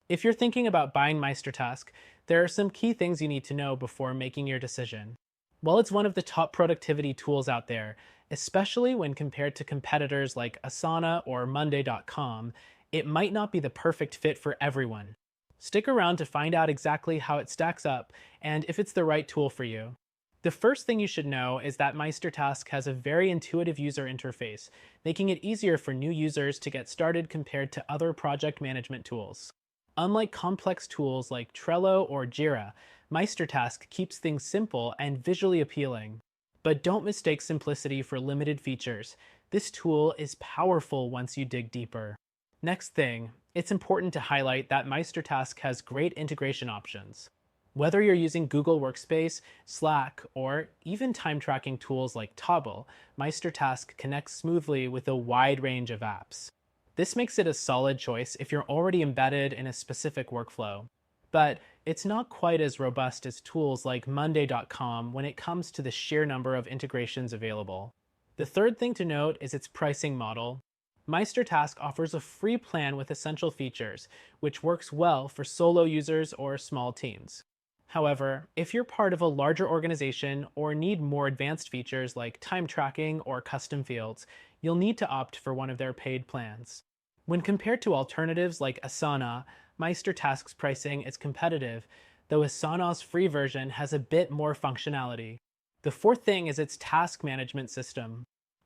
If you're thinking about buying MeisterTask, there are some key things you need to know before making your decision. While it's one of the top productivity tools out there, especially when compared to competitors like Asana or Monday.com, it might not be the perfect fit for everyone. Stick around to find out exactly how it stacks up and if it's the right tool for you. The first thing you should know is that MeisterTask has a very intuitive user interface, making it easier for new users to get started compared to other project management tools. Unlike complex tools like Trello or Jira, MeisterTask keeps things simple and visually appealing. But don't mistake simplicity for limited features. This tool is powerful once you dig deeper. Next thing, it's important to highlight that MeisterTask has great integration options. Whether you're using Google Workspace, Slack, or even time tracking tools like Toggle, MeisterTask connects smoothly with a wide range of apps. This makes it a solid choice if you're already embedded in a specific workflow. But it's not quite as robust as tools like Monday.com when it comes to the sheer number of integrations available. The third thing to note is its pricing model. MeisterTask offers a free plan with essential features, which works well for solo users or small teams. However, if you're part of a larger organization or need more advanced features like time tracking or custom fields, you'll need to opt for one of their paid plans. When compared to alternatives like Asana, MeisterTask's pricing is competitive, though Asana's free version has a bit more functionality. The fourth thing is its task management system.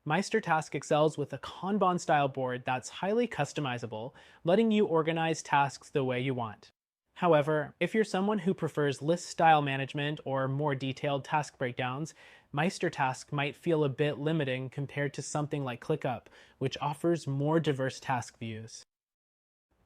MeisterTask excels with a Kanban-style board that's highly customizable, letting you organize tasks the way you want. However, if you're someone who prefers list-style management or more detailed task breakdowns, MeisterTask might feel a bit limiting compared to something like ClickUp, which offers more diverse task views.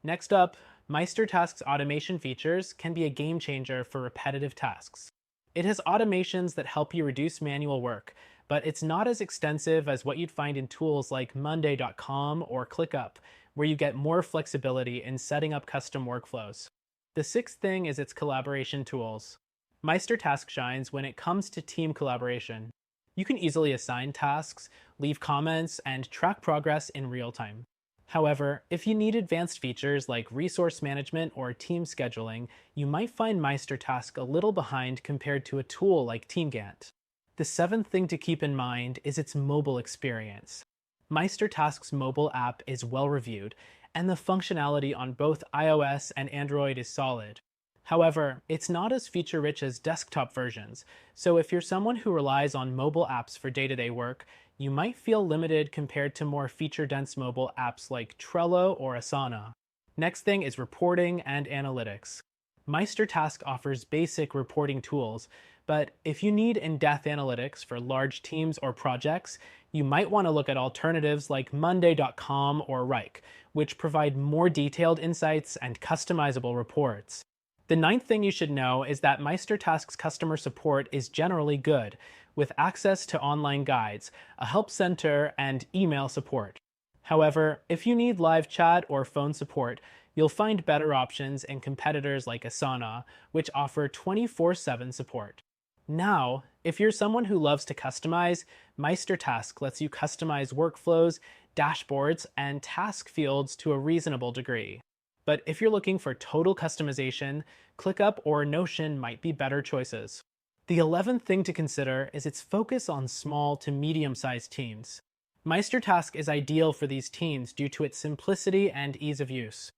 Next up, MeisterTask's automation features can be a game changer for repetitive tasks. It has automations that help you reduce manual work, but it's not as extensive as what you'd find in tools like Monday.com or ClickUp, where you get more flexibility in setting up custom workflows. The sixth thing is its collaboration tools. MeisterTask shines when it comes to team collaboration. You can easily assign tasks, leave comments, and track progress in real time. However, if you need advanced features like resource management or team scheduling, you might find MeisterTask a little behind compared to a tool like TeamGant. The seventh thing to keep in mind is its mobile experience. MeisterTask's mobile app is well reviewed, and the functionality on both iOS and Android is solid. However, it's not as feature-rich as desktop versions, so if you're someone who relies on mobile apps for day-to-day work, you might feel limited compared to more feature-dense mobile apps like Trello or Asana. Next thing is reporting and analytics. MeisterTask offers basic reporting tools, but if you need in-depth analytics for large teams or projects, you might want to look at alternatives like Monday.com or Rike, which provide more detailed insights and customizable reports. The ninth thing you should know is that MeisterTask's customer support is generally good, with access to online guides, a help center, and email support. However, if you need live chat or phone support, you'll find better options in competitors like Asana, which offer 24/7 support. Now, if you're someone who loves to customize, MeisterTask lets you customize workflows, dashboards, and task fields to a reasonable degree. But if you're looking for total customization, ClickUp or Notion might be better choices. The 11th thing to consider is its focus on small to medium-sized teams. MeisterTask is ideal for these teams due to its simplicity and ease of use.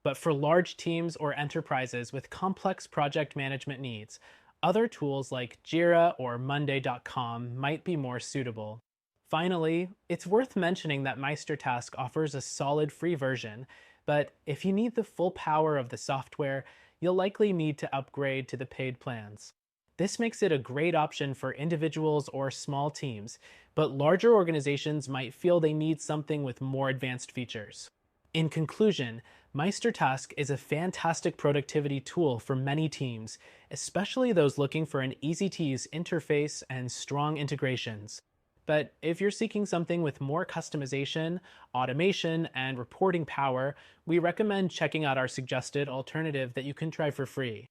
But for large teams or enterprises with complex project management needs, other tools like Jira or Monday.com might be more suitable. Finally, it's worth mentioning that MeisterTask offers a solid free version, but if you need the full power of the software, you'll likely need to upgrade to the paid plans. This makes it a great option for individuals or small teams, but larger organizations might feel they need something with more advanced features. In conclusion, MeisterTask is a fantastic productivity tool for many teams, especially those looking for an easy-to-use interface and strong integrations. But if you're seeking something with more customization, automation, and reporting power, we recommend checking out our suggested alternative that you can try for free.